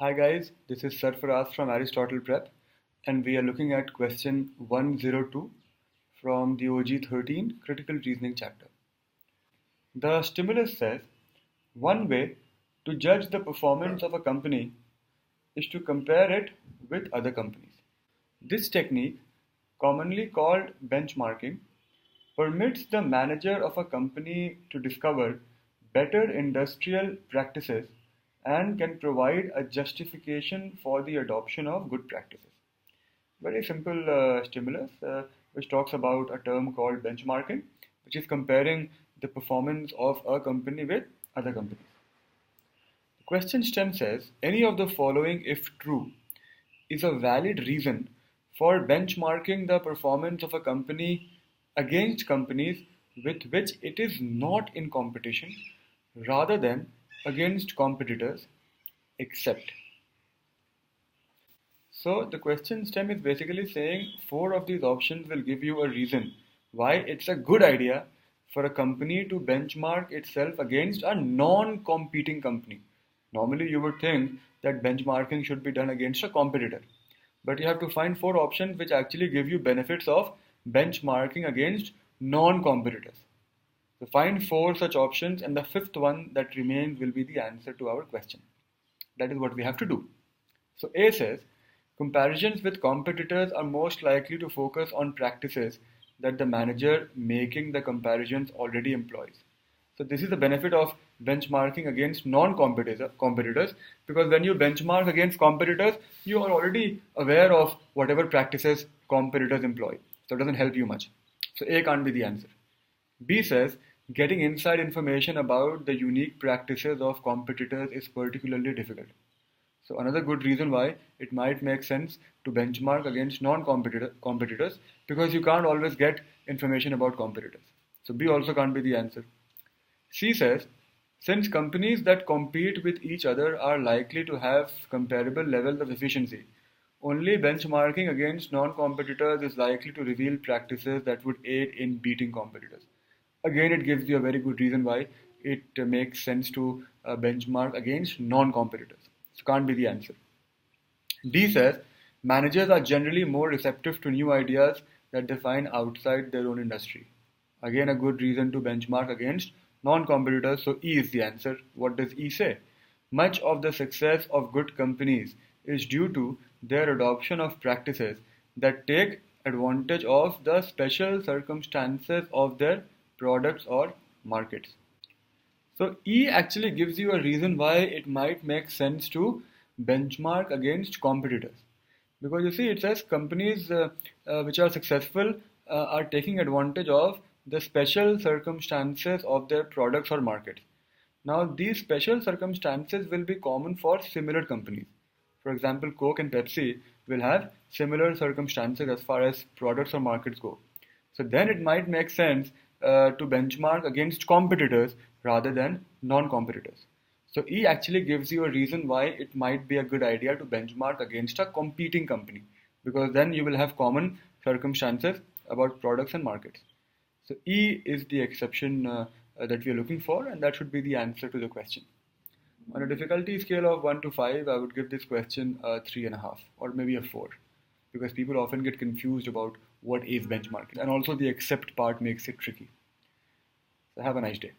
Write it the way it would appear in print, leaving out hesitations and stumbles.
Hi guys, this is Sarfraz from Aristotle Prep, and we are looking at question 102 from the OG 13 Critical Reasoning chapter. The stimulus says, one way to judge the performance of a company is to compare it with other companies. This technique, commonly called benchmarking, permits the manager of a company to discover better industrial practices and can provide a justification for the adoption of good practices. Very simple stimulus, which talks about a term called benchmarking, which is comparing the performance of a company with other companies. The question stem says any of the following, if true, is a valid reason for benchmarking the performance of a company against companies with which it is not in competition rather than against competitors, except. So the question stem is basically saying four of these options will give you a reason why it's a good idea for a company to benchmark itself against a non-competing company. Normally you would think that benchmarking should be done against a competitor. But you have to find four options which actually give you benefits of benchmarking against non-competitors. So find four such options, and the fifth one that remains will be the answer to our question. That is what we have to do. So A says, comparisons with competitors are most likely to focus on practices that the manager making the comparisons already employs. So this is the benefit of benchmarking against non-competitors, because when you benchmark against competitors, you are already aware of whatever practices competitors employ. So it doesn't help you much. So A can't be the answer. B says, getting inside information about the unique practices of competitors is particularly difficult. So another good reason why it might make sense to benchmark against non-competitors, because you can't always get information about competitors. So B also can't be the answer. C says, since companies that compete with each other are likely to have comparable levels of efficiency, only benchmarking against non-competitors is likely to reveal practices that would aid in beating competitors. Again, it gives you a very good reason why it makes sense to benchmark against non-competitors. So can't be the answer. D says, managers are generally more receptive to new ideas that they find outside their own industry. Again, a good reason to benchmark against non-competitors. So E is the answer. What does E say? Much of the success of good companies is due to their adoption of practices that take advantage of the special circumstances of their products or markets. So E actually gives you a reason why it might make sense to benchmark against competitors. Because you see, it says companies which are successful are taking advantage of the special circumstances of their products or markets. Now, these special circumstances will be common for similar companies. For example, Coke and Pepsi will have similar circumstances as far as products or markets go. So then it might make sense to benchmark against competitors rather than non-competitors. So E actually gives you a reason why it might be a good idea to benchmark against a competing company, because then you will have common circumstances about products and markets. So E is the exception that we are looking for, and that should be the answer to the question. On a difficulty scale of 1 to 5, I would give this question a 3.5 or maybe a 4, because people often get confused about what is benchmarking, and also the except part makes it tricky. So have a nice day.